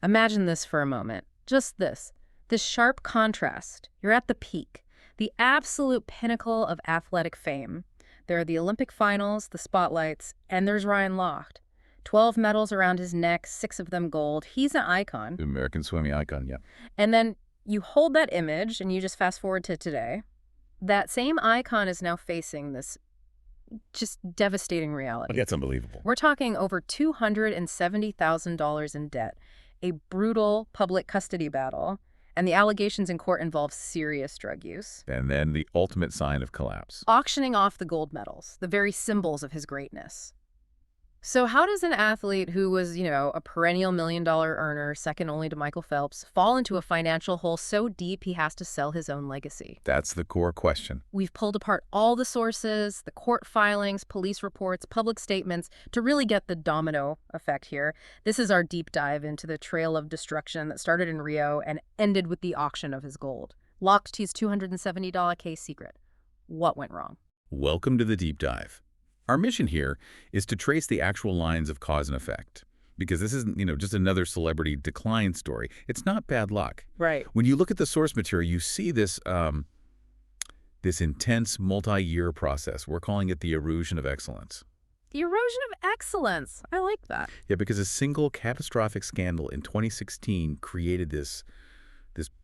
Imagine this for a moment. Just this. This sharp contrast. You're at the peak, the absolute pinnacle of athletic fame. There are the Olympic finals, the spotlights, and there's Ryan Lochte. 12 medals around his neck, 6 of them gold. He's an icon. The American swimming icon, yeah. And then you hold that image and you just fast forward to today. That same icon is now facing this just devastating reality. That's unbelievable. We're talking over $270,000 in debt, a brutal public custody battle, and the allegations in court involve serious drug use. And then the ultimate sign of collapse. Auctioning off the gold medals, the very symbols of his greatness. So how does an athlete who was, a perennial million-dollar earner, second only to Michael Phelps, fall into a financial hole so deep he has to sell his own legacy? That's the core question. We've pulled apart all the sources, the court filings, police reports, public statements, to really get the domino effect here. This is our deep dive into the trail of destruction that started in Rio and ended with the auction of his gold. Lochte's $270 case secret. What went wrong? Welcome to the deep dive. Our mission here is to trace the actual lines of cause and effect, because this isn't, just another celebrity decline story. It's not bad luck. Right. When you look at the source material, you see this this intense multi-year process. We're calling it the erosion of excellence. The erosion of excellence. I like that. Yeah, because a single catastrophic scandal in 2016 created this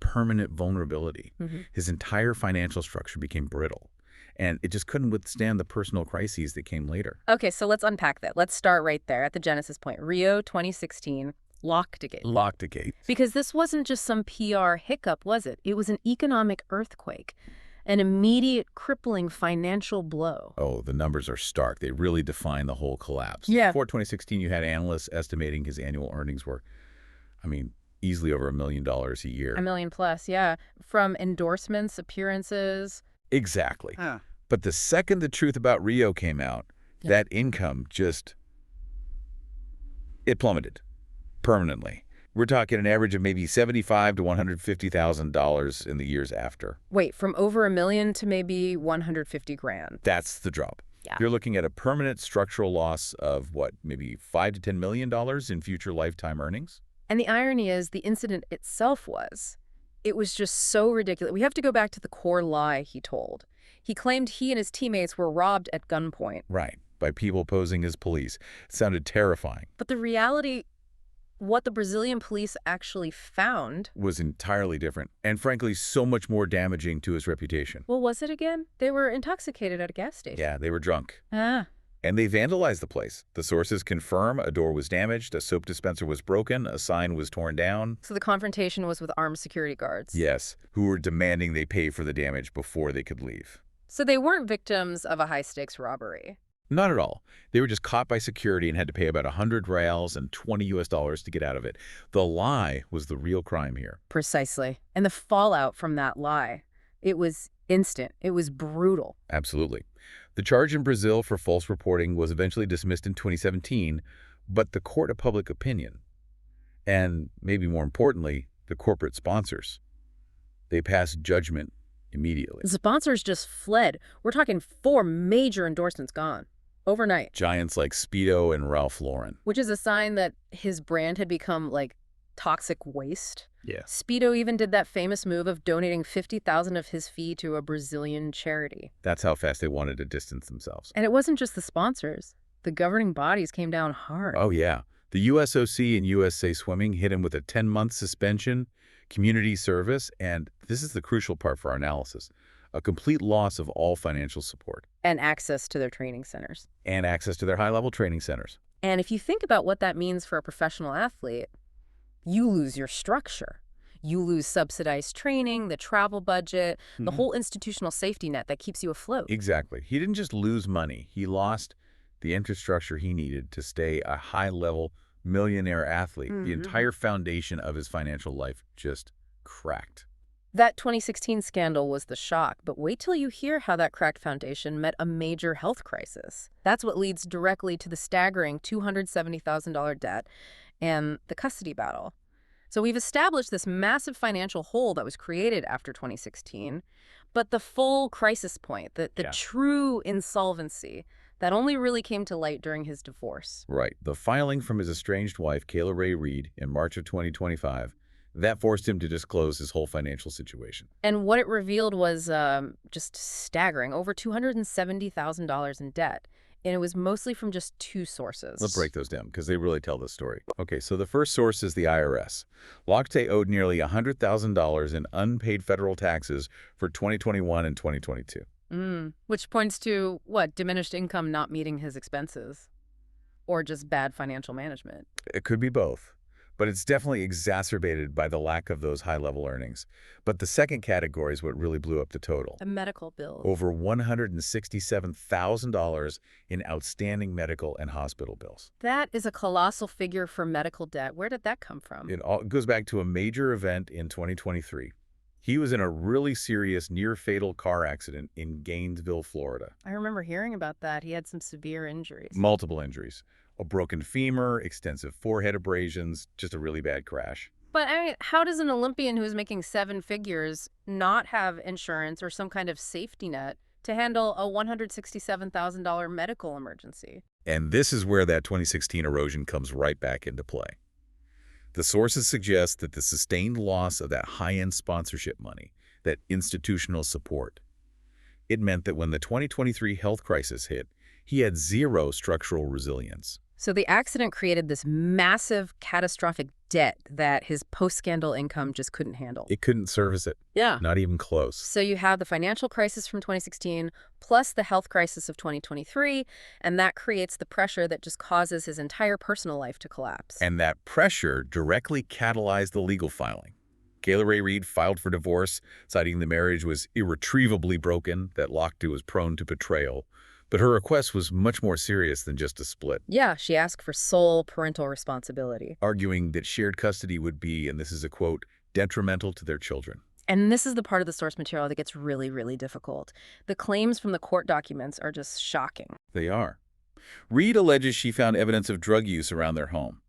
permanent vulnerability. His entire financial structure became brittle. And it just couldn't withstand the personal crises that came later. Okay, so let's unpack that. Let's start right there at the genesis point. Rio 2016, Lochtegate. Lochtegate. Because this wasn't just some PR hiccup, was it? It was an economic earthquake, an immediate crippling financial blow. Oh, the numbers are stark. They really define the whole collapse. Yeah. Before 2016, you had analysts estimating his annual earnings were, easily over $1 million a year. $1 million plus, yeah. From endorsements, appearances. Exactly. But the second the truth about Rio came out, that income it plummeted permanently. We're talking an average of maybe $75,000 to $150,000 in the years after. Wait, from over $1 million to maybe $150,000. That's the drop. Yeah. You're looking at a permanent structural loss of maybe $5 to $10 million in future lifetime earnings? And the irony is the incident itself it was just so ridiculous. We have to go back to the core lie he told. He claimed he and his teammates were robbed at gunpoint. Right, by people posing as police. It sounded terrifying. But the reality, what the Brazilian police actually found, was entirely different, and frankly, so much more damaging to his reputation. What was it again? They were intoxicated at a gas station. Yeah, they were drunk. And they vandalized the place. The sources confirm a door was damaged, a soap dispenser was broken, a sign was torn down. So the confrontation was with armed security guards. Yes, who were demanding they pay for the damage before they could leave. So they weren't victims of a high-stakes robbery. Not at all. They were just caught by security and had to pay about 100 reals and $20 to get out of it. The lie was the real crime here. Precisely. And the fallout from that lie, it was instant. It was brutal. Absolutely. The charge in Brazil for false reporting was eventually dismissed in 2017, but the court of public opinion, and maybe more importantly, the corporate sponsors, they passed judgment immediately. The sponsors just fled. We're talking 4 major endorsements gone overnight. Giants like Speedo and Ralph Lauren. Which is a sign that his brand had become like toxic waste. Yeah. Speedo even did that famous move of donating 50,000 of his fee to a Brazilian charity. That's how fast they wanted to distance themselves. And it wasn't just the sponsors. The governing bodies came down hard. Oh, yeah. The USOC and USA Swimming hit him with a 10-month suspension, community service, and this is the crucial part for our analysis, a complete loss of all financial support. And access to their training centers. And access to their high-level training centers. And if you think about what that means for a professional athlete, you lose your structure. You lose subsidized training, the travel budget, the whole institutional safety net that keeps you afloat. Exactly. He didn't just lose money. He lost the infrastructure he needed to stay a high-level millionaire athlete. The entire foundation of his financial life just cracked. That 2016 scandal was the shock, but wait till you hear how that cracked foundation met a major health crisis. That's what leads directly to the staggering $270,000 debt and the custody battle. So we've established this massive financial hole that was created after 2016, but the full crisis point, the true insolvency, That only really came to light during his divorce. Right. The filing from his estranged wife, Kayla Rae Reid, in March of 2025, that forced him to disclose his whole financial situation. And what it revealed was just staggering, over $270,000 in debt. And it was mostly from just two Let's sources. break those down because they really tell the story. Okay, so the first source is the IRS. Lochte owed nearly $100,000 in unpaid federal taxes for 2021 and 2022. Which points to, what, diminished income not meeting his expenses? Or just bad financial management? It could be both, but it's definitely exacerbated by the lack of those high-level earnings. But the second category is what really blew up the total. The medical bills. Over $167,000 in outstanding medical and hospital bills. That is a colossal figure for medical debt. Where did that come from? It all goes back to a major event in 2023. He was in a really serious near-fatal car accident in Gainesville, Florida. I remember hearing about that. He had some severe injuries. Multiple injuries. A broken femur, extensive forehead abrasions, just a really bad crash. But I mean, how does an Olympian who's making seven figures not have insurance or some kind of safety net to handle a $167,000 medical emergency? And this is where that 2016 erosion comes right back into play. The sources suggest that the sustained loss of that high-end sponsorship money, that institutional support, it meant that when the 2023 health crisis hit, he had zero structural resilience. So the accident created this massive, catastrophic debt that his post-scandal income just couldn't handle. It couldn't service it. Yeah. Not even close. So you have the financial crisis from 2016 plus the health crisis of 2023, and that creates the pressure that just causes his entire personal life to collapse. And that pressure directly catalyzed the legal filing. Kayla Rae Reid filed for divorce, citing the marriage was irretrievably broken, that Lochte was prone to betrayal. But her request was much more serious than just a split. Yeah, she asked for sole parental responsibility. Arguing that shared custody would be, and this is a quote, detrimental to their children. And this is the part of the source material that gets really, really difficult. The claims from the court documents are just shocking. They are. Reid alleges she found evidence of drug use around their home.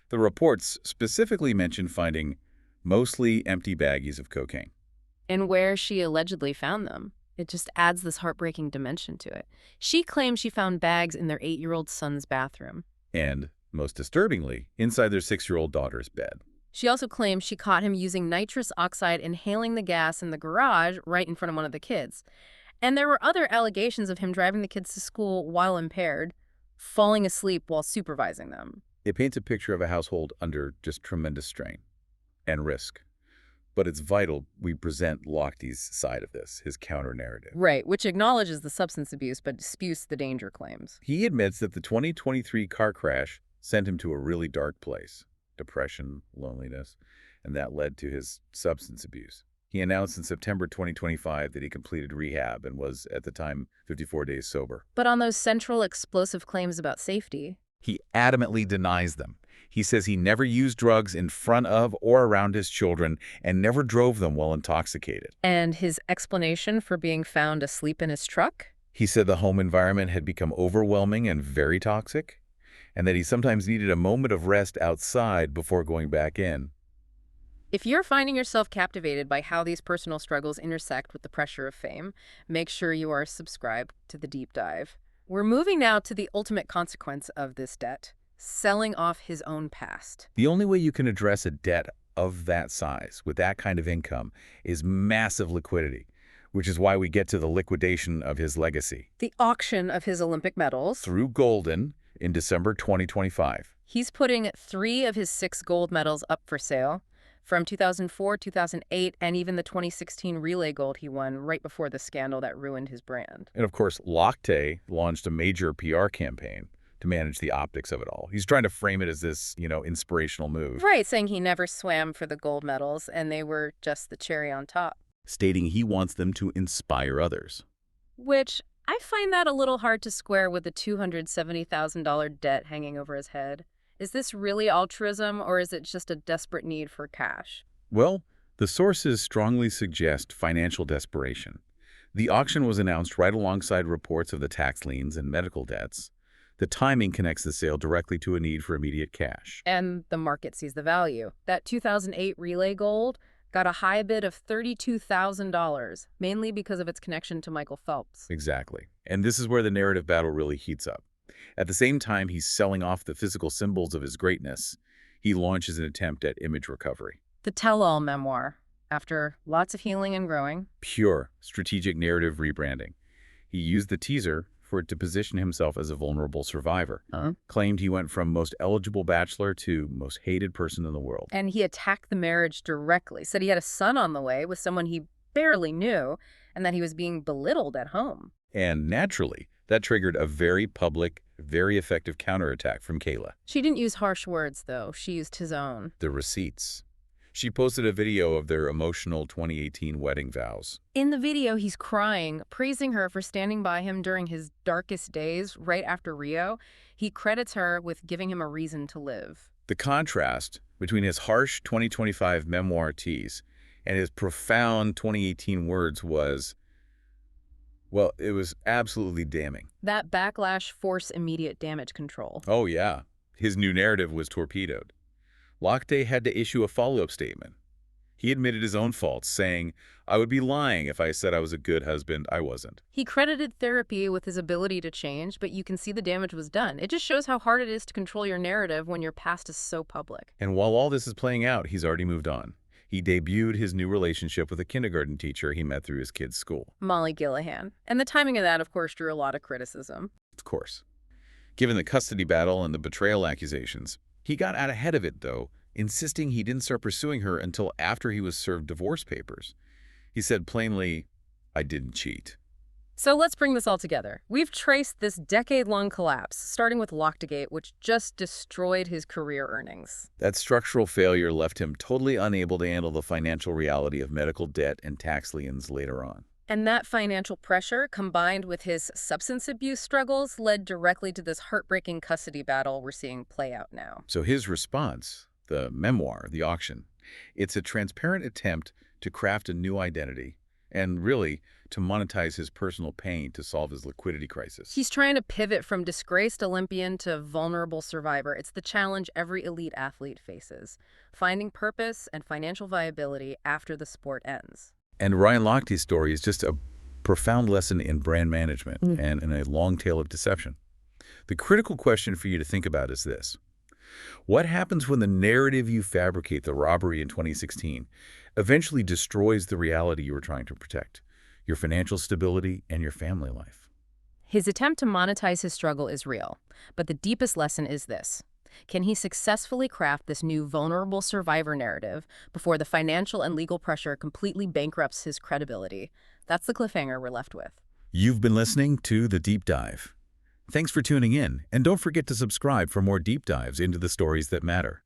The reports specifically mention finding mostly empty baggies of cocaine. And where she allegedly found them, it just adds this heartbreaking dimension to it. She claims she found bags in their 8-year-old son's bathroom. And, most disturbingly, inside their 6-year-old daughter's bed. She also claims she caught him using nitrous oxide inhaling the gas in the garage right in front of one of the kids. And there were other allegations of him driving the kids to school while impaired, falling asleep while supervising them. It paints a picture of a household under just tremendous strain and risk. But it's vital we present Lochte's side of this, his counter-narrative. Right, which acknowledges the substance abuse but disputes the danger claims. He admits that the 2023 car crash sent him to a really dark place, depression, loneliness, and that led to his substance abuse. He announced in September 2025 that he completed rehab and was, at the time, 54 days sober. But on those central explosive claims about safety, he adamantly denies them. He says he never used drugs in front of or around his children and never drove them while intoxicated. And his explanation for being found asleep in his truck? He said the home environment had become overwhelming and very toxic, and that he sometimes needed a moment of rest outside before going back in. If you're finding yourself captivated by how these personal struggles intersect with the pressure of fame, make sure you are subscribed to the deep dive. We're moving now to the ultimate consequence of this debt. Selling off his own past. The only way you can address a debt of that size with that kind of income is massive liquidity, which is why we get to the liquidation of his legacy. The auction of his Olympic medals. Through Goldin in December 2025. He's putting 3 of his 6 gold medals up for sale from 2004, 2008, and even the 2016 relay gold he won right before the scandal that ruined his brand. And of course, Lochte launched a major PR campaign to manage the optics of it all. He's trying to frame it as this, inspirational move. Right, saying he never swam for the gold medals and they were just the cherry on top. Stating he wants them to inspire others. Which I find that a little hard to square with the $270,000 debt hanging over his head. Is this really altruism or is it just a desperate need for cash? Well, the sources strongly suggest financial desperation. The auction was announced right alongside reports of the tax liens and medical debts. The timing connects the sale directly to a need for immediate cash. And the market sees the value. That 2008 relay gold got a high bid of $32,000, mainly because of its connection to Michael Phelps. Exactly. And this is where the narrative battle really heats up. At the same time he's selling off the physical symbols of his greatness, he launches an attempt at image recovery. The tell-all memoir, after lots of healing and growing. Pure, strategic narrative rebranding. He used the teaser for it to position himself as a vulnerable survivor. Claimed he went from most eligible bachelor to most hated person in the world. And he attacked the marriage directly, said he had a son on the way with someone he barely knew, and that he was being belittled at home. And naturally, that triggered a very public, very effective counterattack from Kayla. She didn't use harsh words, though. She used his own. The receipts. She posted a video of their emotional 2018 wedding vows. In the video, he's crying, praising her for standing by him during his darkest days right after Rio. He credits her with giving him a reason to live. The contrast between his harsh 2025 memoir tease and his profound 2018 words was, well, it was absolutely damning. That backlash forced immediate damage control. Oh, yeah. His new narrative was torpedoed. Lochte had to issue a follow-up statement. He admitted his own faults, saying, "I would be lying if I said I was a good husband. I wasn't." He credited therapy with his ability to change, but you can see the damage was done. It just shows how hard it is to control your narrative when your past is so public. And while all this is playing out, he's already moved on. He debuted his new relationship with a kindergarten teacher he met through his kid's school. Molly Gillihan. And the timing of that, of course, drew a lot of criticism. Of course. Given the custody battle and the betrayal accusations, he got out ahead of it, though, insisting he didn't start pursuing her until after he was served divorce papers. He said plainly, "I didn't cheat." So let's bring this all together. We've traced this decade-long collapse, starting with Lochtegate, which just destroyed his career earnings. That structural failure left him totally unable to handle the financial reality of medical debt and tax liens later on. And that financial pressure, combined with his substance abuse struggles, led directly to this heartbreaking custody battle we're seeing play out now. So his response, the memoir, the auction, it's a transparent attempt to craft a new identity and really to monetize his personal pain to solve his liquidity crisis. He's trying to pivot from disgraced Olympian to vulnerable survivor. It's the challenge every elite athlete faces, finding purpose and financial viability after the sport ends. And Ryan Lochte's story is just a profound lesson in brand management and in a long tail of deception. The critical question for you to think about is this. What happens when the narrative you fabricate, the robbery in 2016, eventually destroys the reality you were trying to protect, your financial stability and your family life? His attempt to monetize his struggle is real, but the deepest lesson is this. Can he successfully craft this new vulnerable survivor narrative before the financial and legal pressure completely bankrupts his credibility? That's the cliffhanger we're left with. You've been listening to The Deep Dive. Thanks for tuning in, and don't forget to subscribe for more deep dives into the stories that matter.